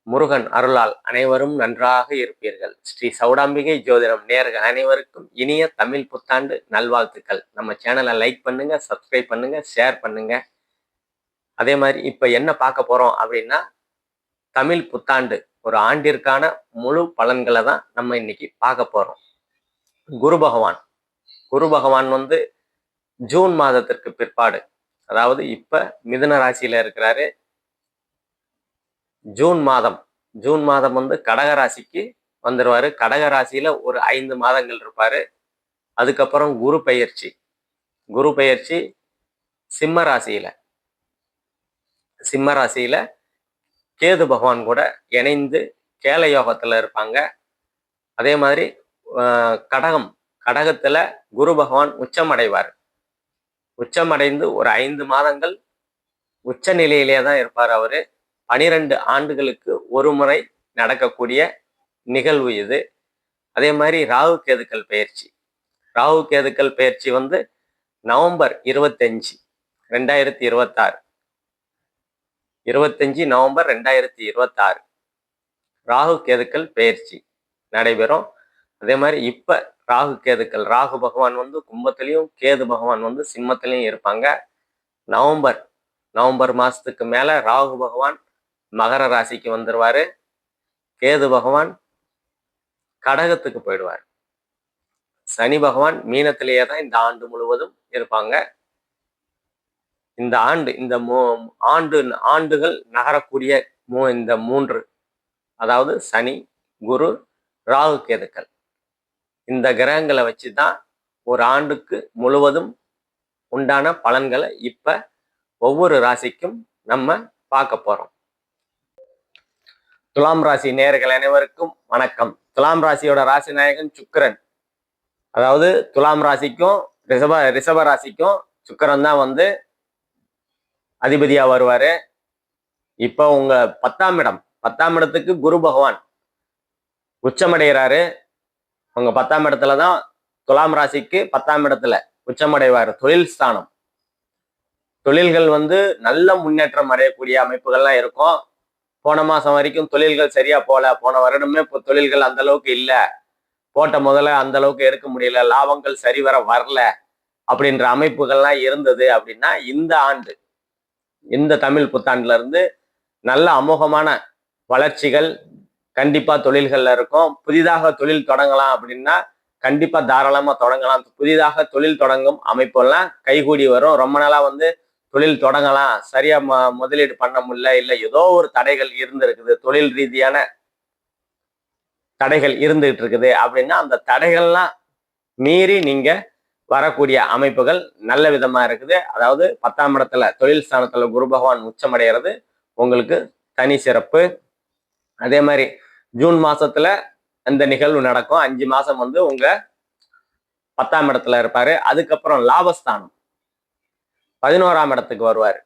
முருகன் அருளால் அனைவரும் நன்றாக இருப்பீர்கள். ஸ்ரீ சௌடாம்பிகை ஜோதிடம் நேயர்கள் அனைவருக்கும் இனிய தமிழ் புத்தாண்டு நல்வாழ்த்துக்கள். நம்ம சேனலை லைக் பண்ணுங்க, சப்ஸ்கிரைப் பண்ணுங்க, ஷேர் பண்ணுங்க. அதே மாதிரி இப்ப என்ன பார்க்க போறோம் அப்படின்னா, தமிழ் புத்தாண்டு ஒரு ஆண்டிற்கான முழு பலன்களை தான் நம்ம இன்னைக்கு பார்க்க போறோம். குரு பகவான் குரு பகவான் ஜூன் மாதத்திற்கு பிற்பாடு, அதாவது இப்ப மிதுன ராசியில இருக்கிறாரு. ஜூன் மாதம் கடக ராசிக்கு வந்துருவாரு. கடக ராசியில ஒரு 5 மாதங்கள் இருப்பாரு. அதுக்கப்புறம் குரு பெயர்ச்சி சிம்ம ராசியில கேது பகவான் கூட இணைந்து கேல யோகத்துல இருப்பாங்க. அதே மாதிரி கடகத்துல குரு பகவான் உச்சமடைந்து ஒரு 5 மாதங்கள் உச்ச நிலையிலே தான் இருப்பார். அவரு 12 ஆண்டுகளுக்கு ஒரு முறை நடக்கக்கூடிய நிகழ்வு இது. அதே மாதிரி ராகு கேதுக்கள் பயிற்சி நவம்பர் 25 2026 நவம்பர் 2026 ராகு கேதுக்கள் பயிற்சி நடைபெறும். அதே மாதிரி இப்ப ராகு பகவான் கும்பத்திலையும் கேது பகவான் சிம்மத்திலையும் இருப்பாங்க. நவம்பர் மாசத்துக்கு மேல ராகு பகவான் மகர ராசிக்கு வந்துருவாரு. கேது பகவான் கடகத்துக்கு போயிடுவார். சனி பகவான் மீனத்திலேயே தான் இந்த ஆண்டு முழுவதும் இருப்பாங்க. இந்த ஆண்டுகள் நகரக்கூடிய இந்த 3, அதாவது சனி, குரு, ராகு கேதுக்கள், இந்த கிரகங்களை வச்சுதான் ஒரு ஆண்டுக்கு முழுவதும் உண்டான பலன்களை இப்ப ஒவ்வொரு ராசிக்கும் நம்ம பார்க்க போறோம். துலாம் ராசி நேயர்கள் அனைவருக்கும் வணக்கம். துலாம் ராசியோட ராசி நாயகன் சுக்கிரன். அதாவது துலாம் ராசிக்கும் ரிஷப ராசிக்கும் சுக்கிரன் தான் அதிபதியா வருவாரு. இப்ப உங்க 10ஆம் இடத்துக்கு குரு பகவான் உச்சமடைகிறாரு. உங்க 10ஆம் இடத்துலதான் துலாம் ராசிக்கு 10ஆம் இடத்துல உச்சமடைவாரு. தொழில் ஸ்தானம், தொழில்கள் நல்ல முன்னேற்றம் அடையக்கூடிய அமைப்புகள்லாம் இருக்கும். போன மாசம் வரைக்கும் தொழில்கள் சரியா போல, போன வருடமே இப்போ தொழில்கள் அந்த அளவுக்கு இல்லை, போட்ட முதல்ல அந்த அளவுக்கு எடுக்க முடியல, லாபங்கள் சரிவர வரல அப்படின்ற அமைப்புகள்லாம் இருந்தது அப்படின்னா, இந்த தமிழ் புத்தாண்டுல இருந்து நல்ல அமோகமான வளர்ச்சிகள் கண்டிப்பா தொழில்கள்ல இருக்கும். புதிதாக தொழில் தொடங்கலாம் அப்படின்னா கண்டிப்பா தாராளமா தொடங்கலாம். புதிதாக தொழில் தொடங்கும் அமைப்பெல்லாம் கைகூடி வரும். ரொம்ப நாளா தொழில் தொடங்கலாம், சரியா முதலீடு பண்ண முடியல, இல்ல ஏதோ ஒரு தடைகள் இருந்திருக்குது, தொழில் ரீதியான தடைகள் இருந்துகிட்டு இருக்குது அப்படின்னா அந்த தடைகள்லாம் மீறி நீங்க வரக்கூடிய அமைப்புகள் நல்ல விதமா இருக்குது. அதாவது 10ஆம் இடத்துல தொழில் ஸ்தானத்துல குரு பகவான் உச்சமடைகிறது உங்களுக்கு தனி சிறப்பு. அதே மாதிரி ஜூன் மாசத்துல அந்த நிகழ்வு நடக்கும். 5 மாசம் உங்க 10ஆம் இடத்துல இருப்பாரு. அதுக்கப்புறம் லாபஸ்தானம் 11ஆம் இடத்துக்கு வருவார்.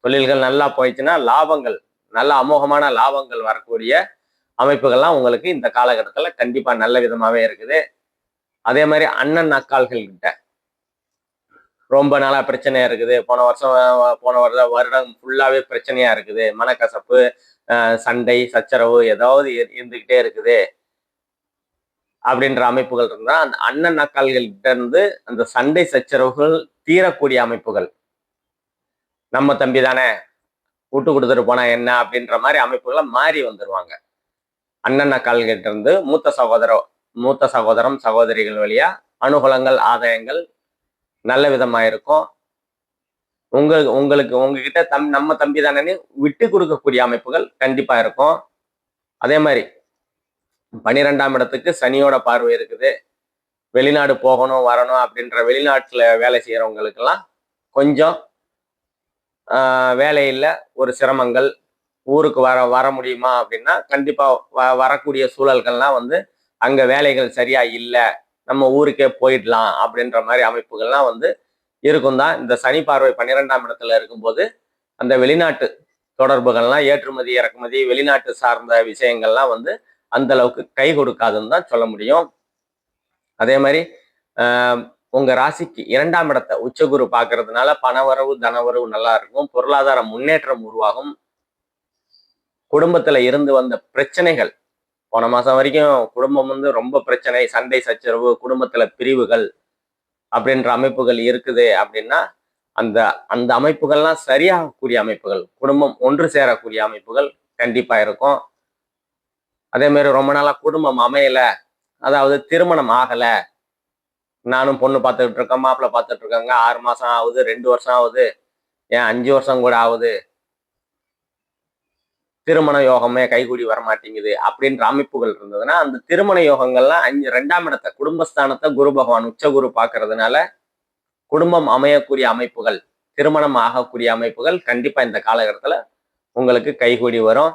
தொழில்கள் நல்லா போயிடுச்சுன்னா லாபங்கள், நல்ல அமோகமான லாபங்கள் வரக்கூடிய அமைப்புகள்லாம் உங்களுக்கு இந்த காலகட்டத்துல கண்டிப்பா நல்ல விதமாவே இருக்குது. அதே மாதிரி அண்ணன் அக்காள்கள் கிட்ட ரொம்ப நாளா பிரச்சனையா இருக்குது. போன வருடம் ஃபுல்லாவே பிரச்சனையா இருக்குது. மனக்கசப்பு, சண்டை, சச்சரவு ஏதாவது இருந்துகிட்டே இருக்குது அப்படின்ற அமைப்புகள் இருந்தா அந்த அண்ணன் அக்காள்கள் கிட்ட இருந்து அந்த சண்டை சச்சரவுகள் தீரக்கூடிய அமைப்புகள். நம்ம தம்பி தானே, விட்டு கொடுத்துட்டு போனா என்ன அப்படின்ற மாதிரி அமைப்புகளை மாறி வந்துருவாங்க. அண்ணன் அக்காள்கிட்ட இருந்து மூத்த சகோதரம் சகோதரிகள் வழியா அனுகூலங்கள், ஆதாயங்கள் நல்ல விதமா இருக்கும். உங்ககிட்ட நம்ம தம்பி தானே விட்டு கொடுக்கக்கூடிய அமைப்புகள் கண்டிப்பா இருக்கும். அதே மாதிரி 12ஆம் இடத்துக்கு சனியோட பார்வை இருக்குது. வெளிநாடு போகணும் வரணும் அப்படின்ற வெளிநாட்டுல வேலை செய்யறவங்களுக்கெல்லாம் கொஞ்சம் வேலையில் ஒரு சிரமங்கள், ஊருக்கு வர முடியுமா அப்படின்னா கண்டிப்பா வரக்கூடிய சூழல்கள்லாம் அங்க வேலைகள் சரியா இல்லை, நம்ம ஊருக்கே போயிடலாம் அப்படின்ற மாதிரி அமைப்புகள்லாம் இருக்கும் தான். இந்த சனி பார்வை 12ஆம் இடத்துல இருக்கும்போது அந்த வெளிநாட்டு தொடர்புகள்லாம், ஏற்றுமதி இறக்குமதி, வெளிநாட்டு சார்ந்த விஷயங்கள்லாம் அந்த அளவுக்கு கை கொடுக்காதுன்னு தான் சொல்ல முடியும். அதே மாதிரி உங்க ராசிக்கு 2ஆம் இடத்தை உச்சகுரு பார்க்கறதுனால பணவரவு, தனவரவு நல்லா இருக்கும். பொருளாதார முன்னேற்றம் உருவாகும். குடும்பத்துல இருந்து வந்த பிரச்சனைகள், போன மாசம் வரைக்கும் குடும்பம் வந்து ரொம்ப பிரச்சனை, சண்டை சச்சரவு, குடும்பத்துல பிரிவுகள் அப்படின்ற அமைப்புகள் இருக்குது அப்படின்னா, அந்த அந்த அமைப்புகள்லாம் சரியாகக்கூடிய அமைப்புகள், குடும்பம் ஒன்று சேரக்கூடிய அமைப்புகள் கண்டிப்பா இருக்கும். அதே மாதிரி ரொம்ப நாளா குடும்பம் அமையல, அதாவது திருமணம் ஆகல, நானும் பொண்ணு பார்த்துக்கிட்டு இருக்கேன், மாப்பிள்ளை பார்த்துட்டு இருக்காங்க, 6 மாசம் ஆகுது, 2 வருஷம் ஆகுது, ஏன் 5 வருஷம் கூட ஆகுது, திருமண யோகமே கைகூடி வரமாட்டேங்குது அப்படின்ற அமைப்புகள் இருந்ததுன்னா, அந்த திருமண யோகங்கள்லாம் 2ஆம் இடத்தை, குடும்பஸ்தானத்தை குரு பகவான் உச்ச குரு பார்க்கறதுனால குடும்பம் அமையக்கூடிய அமைப்புகள், திருமணம் ஆகக்கூடிய அமைப்புகள் கண்டிப்பா இந்த காலகட்டத்துல உங்களுக்கு கைகூடி வரும்.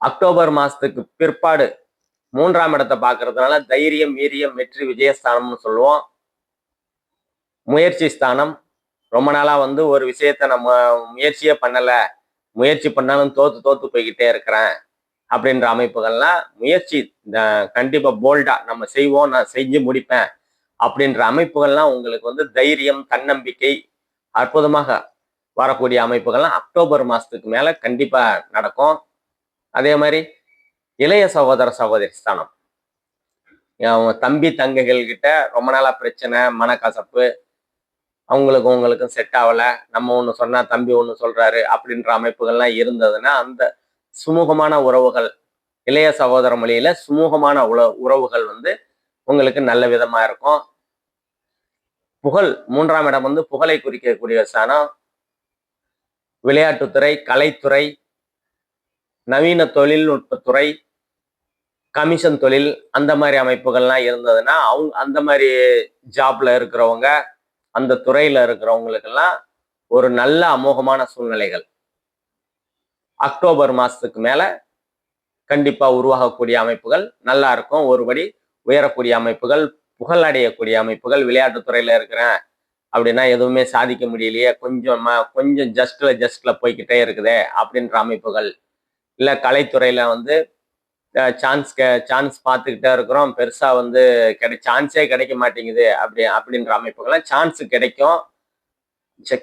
அக்டோபர் மாசத்துக்கு பிற்பாடு 3ஆம் இடத்தை பார்க்கறதுனால தைரியம், வீரியம், வெற்றி, விஜயஸ்தானம்னு சொல்லுவோம். முயற்சி ஸ்தானம். ரொம்ப நாளா வந்து ஒரு விஷயத்த நம்ம முயற்சியே பண்ணல, முயற்சி பண்ணாலும் தோத்து தோத்து போய்கிட்டே இருக்கிறேன் அப்படின்ற அமைப்புகள்லாம் முயற்சி கண்டிப்பா போல்டா நம்ம செய்வோம், நான் செஞ்சு முடிப்பேன் அப்படின்ற அமைப்புகள்லாம் உங்களுக்கு வந்து தைரியம், தன்னம்பிக்கை அற்புதமாக வரக்கூடிய அமைப்புகள்லாம் அக்டோபர் மாசத்துக்கு மேல கண்டிப்பா நடக்கும். அதே மாதிரி இளைய சகோதர சகோதரி ஸ்தானம், தம்பி தங்கைகள் கிட்ட ரொம்ப நாளா பிரச்சனை, மனக்கசப்பு, அவங்களுக்கும் உங்களுக்கும் செட் ஆகல, நம்ம ஒண்ணு சொன்னா தம்பி ஒண்ணு சொல்றாரு அப்படின்ற அமைப்புகள்லாம் இருந்ததுன்னா, அந்த சுமூகமான உறவுகள், இளைய சகோதர மொழியில சுமூகமான உறவுகள் வந்து உங்களுக்கு நல்ல விதமா இருக்கும். புகழ், 3ஆம் இடம் வந்து புகழை குறிக்கக்கூடிய ஸ்தானம். விளையாட்டுத்துறை, கலைத்துறை, நவீன தொழில்நுட்பத்துறை, கமிஷன் தொழில், அந்த மாதிரி அமைப்புகள்லாம் இருந்ததுன்னா அந்த மாதிரி ஜாப்ல இருக்கிறவங்க, அந்த துறையில இருக்கிறவங்களுக்கெல்லாம் ஒரு நல்ல அமோகமான சூழ்நிலைகள் அக்டோபர் மாசத்துக்கு மேல கண்டிப்பா உருவாகக்கூடிய அமைப்புகள் நல்லா இருக்கும். ஒருபடி உயரக்கூடிய அமைப்புகள், புகழ் அடையக்கூடிய அமைப்புகள். விளையாட்டுத்துறையில இருக்கிறேன் அப்படின்னா எதுவுமே சாதிக்க முடியலையே, கொஞ்சம் ஜஸ்ட்ல போய்கிட்டே இருக்குதே அப்படின்ற அமைப்புகள், இல்ல கலைத்துறையில வந்து சான்ஸ் பார்த்துக்கிட்டே இருக்கிறோம், பெருசா வந்து சான்ஸே கிடைக்க மாட்டேங்குது அப்படின்ற அமைப்புகள்லாம் சான்ஸ் கிடைக்கும்.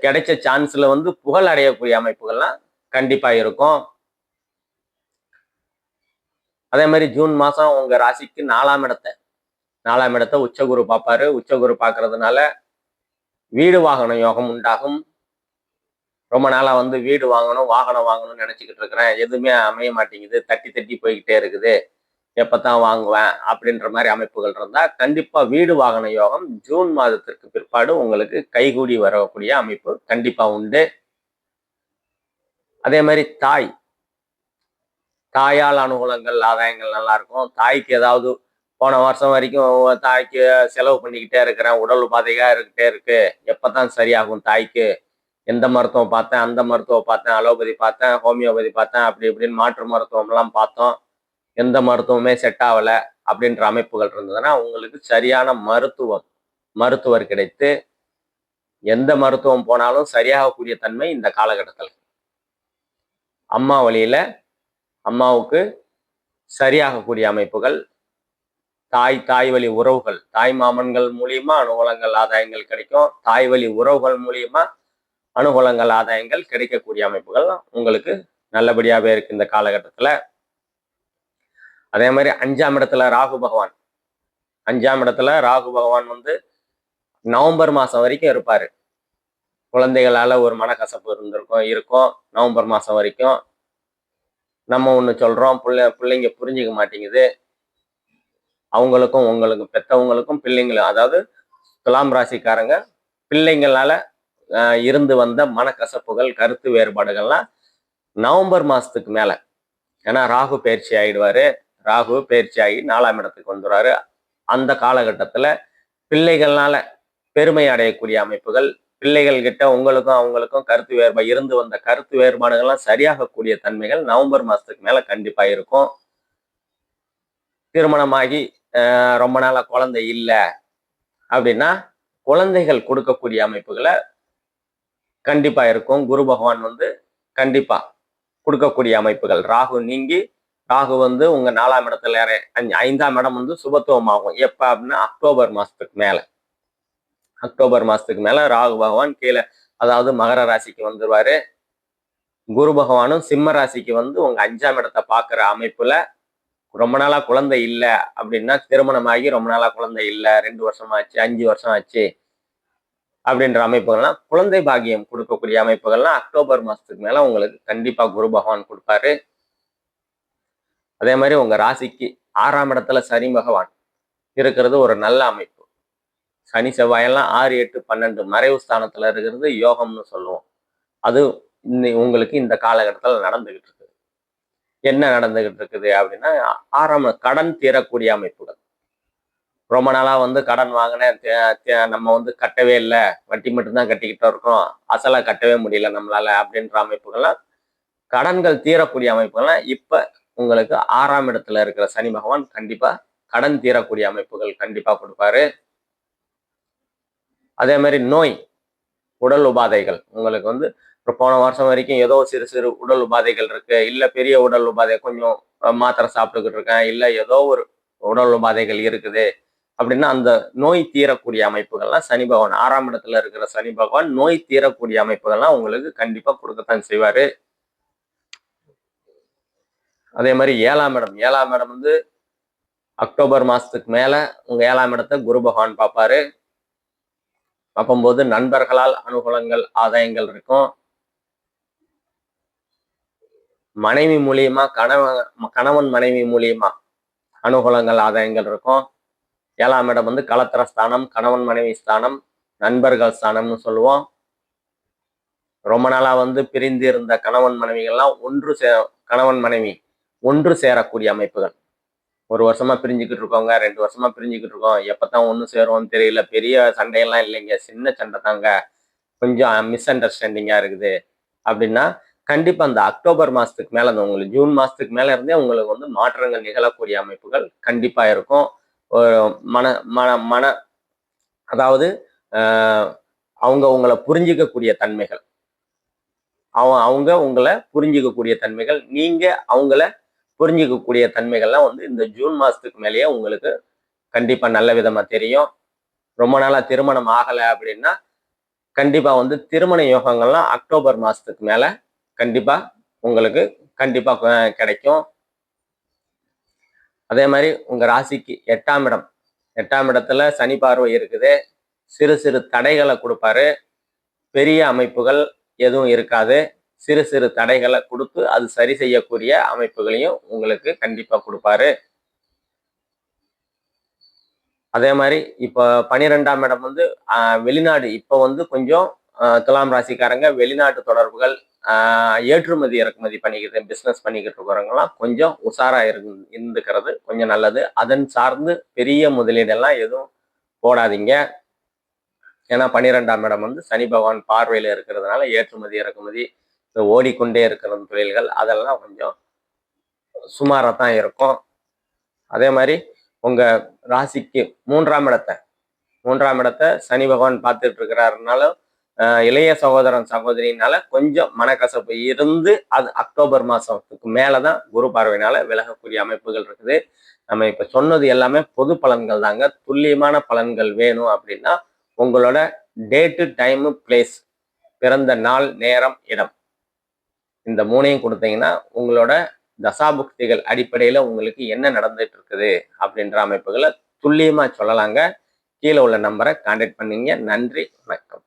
கிடைச்ச சான்ஸ்ல வந்து புகழ் அடையக்கூடிய அமைப்புகள்லாம் கண்டிப்பா இருக்கும். அதே மாதிரி ஜூன் மாசம் உங்க ராசிக்கு 4ஆம் இடத்தை உச்சகுரு பார்ப்பாரு. உச்சகுரு பார்க்கறதுனால வீடு வாகன யோகம் உண்டாகும். ரொம்ப நாளா வந்து வீடு வாங்கணும், வாகனம் வாங்கணும்னு நினைச்சுக்கிட்டு இருக்கிறேன், எதுவுமே அமைய மாட்டேங்குது, தட்டி தட்டி போய்கிட்டே இருக்குது, எப்பத்தான் வாங்குவேன் அப்படின்ற மாதிரி அமைப்புகள் இருந்தா கண்டிப்பா வீடு வாகன யோகம் ஜூன் மாதத்திற்கு பிற்பாடு உங்களுக்கு கைகூடி வரக்கூடிய அமைப்பு கண்டிப்பா உண்டு. அதே மாதிரி தாயால் அனுகூலங்கள், ஆதாயங்கள் நல்லா இருக்கும். தாய்க்கு ஏதாவது போன வருஷம் வரைக்கும் தாய்க்கு செலவு பண்ணிக்கிட்டே இருக்கிறேன், உடல் உபாதையா இருக்கிட்டே இருக்கு, எப்பதான் சரியாகும் தாய்க்கு, எந்த மருத்துவம் பார்த்தேன், அந்த மருத்துவம் பார்த்தேன், அலோபதி பார்த்தேன், ஹோமியோபதி பார்த்தேன், அப்படி இப்படின்னு மாற்று மருத்துவம் எல்லாம் பார்த்தோம், எந்த மருத்துவமே செட் ஆகல அப்படின்ற அமைப்புகள் இருந்ததுன்னா உங்களுக்கு சரியான மருத்துவர் கிடைத்து எந்த மருத்துவம் போனாலும் சரியாகக்கூடிய தன்மை இந்த காலகட்டத்தில். அம்மா வழியில அம்மாவுக்கு சரியாகக்கூடிய அமைப்புகள், தாய் வழி உறவுகள், தாய் மாமன்கள் மூலியமா அனுகூலங்கள், ஆதாயங்கள் கிடைக்கும். தாய் வழி உறவுகள் மூலியமா அனுகூலங்கள், ஆதாயங்கள் கிடைக்கக்கூடிய அமைப்புகள் உங்களுக்கு நல்லபடியாவே இருக்கு இந்த காலகட்டத்துல. அதே மாதிரி 5ஆம் இடத்துல ராகு பகவான், 5ஆம் இடத்துல ராகு பகவான் வந்து நவம்பர் மாசம் வரைக்கும் இருப்பாரு. குழந்தைகளால ஒரு மனக்கசப்பு இருக்கும் நவம்பர் மாசம் வரைக்கும். நம்ம ஒண்ணு சொல்றோம், பிள்ளைங்க புரிஞ்சுக்க மாட்டேங்குது. அவங்களுக்கும் உங்களுக்கும், பெத்தவங்களுக்கும் பிள்ளைங்களும், அதாவது துலாம் ராசிக்காரங்க பிள்ளைங்களால இருந்து வந்த மனக்கசப்புகள், கருத்து வேறுபாடுகள்லாம் நவம்பர் மாசத்துக்கு மேல, ஏன்னா ராகு பயிற்சி ஆயிடுவாரு. ராகு பயிற்சி ஆகி 4ஆம் இடத்துக்கு வந்துடுவாரு. அந்த காலகட்டத்துல பிள்ளைகள்னால பெருமை அடையக்கூடிய அமைப்புகள், பிள்ளைகள் கிட்ட உங்களுக்கும் அவங்களுக்கும் இருந்து வந்த கருத்து வேறுபாடுகள்லாம் சரியாகக்கூடிய தன்மைகள் நவம்பர் மாசத்துக்கு மேல கண்டிப்பா இருக்கும். திருமணமாகி ரொம்ப நாளா குழந்தை இல்லை அப்படின்னா குழந்தைகள் கொடுக்கக்கூடிய அமைப்புகளை கண்டிப்பா இருக்கும். குரு பகவான் வந்து கண்டிப்பா கொடுக்கக்கூடிய அமைப்புகள். ராகு வந்து உங்க 4ஆம் இடத்துல 5ஆம் இடம் வந்து சுபத்துவம் ஆகும். எப்ப அப்படின்னா அக்டோபர் மாசத்துக்கு மேல ராகு பகவான் கீழே, அதாவது மகர ராசிக்கு வந்துருவாரு. குரு பகவானும் சிம்ம ராசிக்கு வந்து உங்க 5ஆம் இடத்தை பார்க்குற அமைப்புல ரொம்ப நாளா குழந்தை இல்லை அப்படின்னா, திருமணமாகி ரொம்ப நாளா குழந்தை இல்லை, 2 வருஷம் ஆச்சு, 5 வருஷம் ஆச்சு அப்படின்ற அமைப்புகள்லாம், குழந்தை பாக்கியம் கொடுக்கக்கூடிய அமைப்புகள்லாம் அக்டோபர் மாசத்துக்கு மேல உங்களுக்கு கண்டிப்பா குரு பகவான் கொடுப்பாரு. அதே மாதிரி உங்க ராசிக்கு 6ஆம் இடத்துல சனி பகவான் இருக்கிறது ஒரு நல்ல அமைப்பு. சனி செவ்வாயெல்லாம் 6, 8, 12 மறைவு ஸ்தானத்துல இருக்கிறது யோகம்னு சொல்லுவோம். அது உங்களுக்கு இந்த காலகட்டத்தில் நடந்துகிட்டு இருக்கு. என்ன நடந்துகிட்டு இருக்குது அப்படின்னா, 6ஆம் கடன் தீரக்கூடிய அமைப்புகள். ரொம்ப நாளா வந்து கடன் வாங்கினேன், நம்ம வந்து கட்டவே இல்லை, வட்டி மட்டும்தான் கட்டிக்கிட்டு இருக்கோம், அசலை கட்டவே முடியல நம்மளால அப்படின்ற அமைப்புகள்லாம், கடன்கள் தீரக்கூடிய அமைப்புகள்லாம் இப்ப உங்களுக்கு 6ஆம் இடத்துல இருக்கிற சனி பகவான் கண்டிப்பா கடன் தீரக்கூடிய அமைப்புகள் கண்டிப்பா கொடுப்பாரு. அதே மாதிரி நோய், உடல் உபாதைகள் உங்களுக்கு வந்து போன வருஷம் வரைக்கும் ஏதோ சிறு சிறு உடல் உபாதைகள் இருக்கு, இல்ல பெரிய உடல் உபாதை கொஞ்சம் மாத்திரை சாப்பிட்டுக்கிட்டு இருக்கேன், இல்ல ஏதோ ஒரு உடல் உபாதைகள் இருக்குது அப்படின்னா, அந்த நோய் தீரக்கூடிய அமைப்புகள்லாம் சனி பகவான் 6ஆம் இடத்துல இருக்கிற சனி பகவான் நோய் தீரக்கூடிய அமைப்புகள்லாம் உங்களுக்கு கண்டிப்பா கொடுக்கத்தான் செய்வாரு. அதே மாதிரி 7ஆம் இடம் வந்து அக்டோபர் மாசத்துக்கு மேல உங்க 7ஆம் இடத்தை குரு பகவான் பார்ப்பாரு. பார்க்கும்போது நண்பர்களால் அனுகூலங்கள், ஆதாயங்கள் இருக்கும். மனைவி மூலியமா கணவன் மனைவி மூலியமா அனுகூலங்கள், ஆதாயங்கள் இருக்கும். 7ஆம் இடம் வந்து களத்திர ஸ்தானம், கணவன் மனைவி ஸ்தானம், நண்பர்கள் ஸ்தானம்னு சொல்லுவோம். ரொம்ப நாளா வந்து பிரிந்து இருந்த கணவன் மனைவிகள்லாம் கணவன் மனைவி ஒன்று சேரக்கூடிய அமைப்புகள். 1 வருஷமா பிரிஞ்சுக்கிட்டு இருக்கோங்க, 2 வருஷமா பிரிஞ்சுக்கிட்டு இருக்கோம், எப்பதான் ஒண்ணு சேருவோம்னு தெரியல, பெரிய சண்டையெல்லாம் இல்லைங்க, சின்ன சண்டை தாங்க, கொஞ்சம் மிஸ் அண்டர்ஸ்டாண்டிங்கா இருக்குது அப்படின்னா, கண்டிப்பா அந்த அக்டோபர் மாசத்துக்கு மேல உங்களுக்கு ஜூன் மாசத்துக்கு மேல இருந்தே உங்களுக்கு வந்து மாற்றங்கள் நிகழக்கூடிய அமைப்புகள் கண்டிப்பா இருக்கும். ஒரு மன மன மன அதாவது அவங்க உங்களை புரிஞ்சிக்கக்கூடிய தன்மைகள், அவங்க உங்களை புரிஞ்சிக்கக்கூடிய தன்மைகள், நீங்க அவங்கள புரிஞ்சிக்கக்கூடிய தன்மைகள்லாம் வந்து இந்த ஜூன் மாசத்துக்கு மேலேயே உங்களுக்கு கண்டிப்பா நல்ல விதமா தெரியும். ரொம்ப நாளா திருமணம் ஆகலை அப்படின்னா, கண்டிப்பா வந்து திருமண யோகங்கள்லாம் அக்டோபர் மாசத்துக்கு மேல கண்டிப்பா உங்களுக்கு கண்டிப்பா கிடைக்கும். அதே மாதிரி உங்க ராசிக்கு 8ஆம் இடம், 8ஆம் இடத்துல சனி பார்வை இருக்குது. சிறு சிறு தடைகளை கொடுப்பாரு. பெரிய அமைப்புகள் எதுவும் இருக்காது. சிறு சிறு தடைகளை கொடுத்து அது சரி செய்யக்கூடிய அமைப்புகளையும் உங்களுக்கு கண்டிப்பா கொடுப்பாரு. அதே மாதிரி இப்ப 12ஆம் இடம் வந்து வெளிநாடு, இப்ப வந்து கொஞ்சம் துலாம் ராசிக்காரங்க வெளிநாட்டு தொடர்புகள், ஏற்றுமதி இறக்குமதி பண்ணிக்கிட்டு பிசினஸ் பண்ணிக்கிட்டு இருக்கிறவங்கலாம் கொஞ்சம் உஷாரா இருந்துக்கிறது கொஞ்சம் நல்லது. அதன் சார்ந்து பெரிய முதலீடெல்லாம் எதுவும் போடாதீங்க. ஏன்னா 12ஆம் இடம் வந்து சனி பகவான் பார்வையில இருக்கிறதுனால ஏற்றுமதி இறக்குமதி, ஓடிக்கொண்டே இருக்கிற தொழில்கள் அதெல்லாம் கொஞ்சம் சுமாராக இருக்கும். அதே மாதிரி உங்க ராசிக்கு 3ஆம் இடத்தை சனி பகவான் பார்த்துட்டு இருக்கிறாருனால, இளைய சகோதரன் சகோதரினால கொஞ்சம் மனக்கசப்பு இருந்து அது அக்டோபர் மாசத்துக்கு மேலதான் குரு பார்வையினால விலகக்கூடிய அமைப்புகள் இருக்குது. நம்ம இப்ப சொன்னது எல்லாமே பொது பலன்கள் தாங்க. துல்லியமான பலன்கள் வேணும் அப்படின்னா உங்களோட டேட்டு, டைமு, பிளேஸ், பிறந்த நாள், நேரம், இடம், இந்த 3ஐயும் கொடுத்தீங்கன்னா உங்களோட தசாபுக்திகள் அடிப்படையில உங்களுக்கு என்ன நடந்துட்டு இருக்குது அப்படின்ற அமைப்புகளை துல்லியமா சொல்லலாங்க. கீழே உள்ள நம்பரை கான்டாக்ட் பண்ணீங்க. நன்றி, வணக்கம்.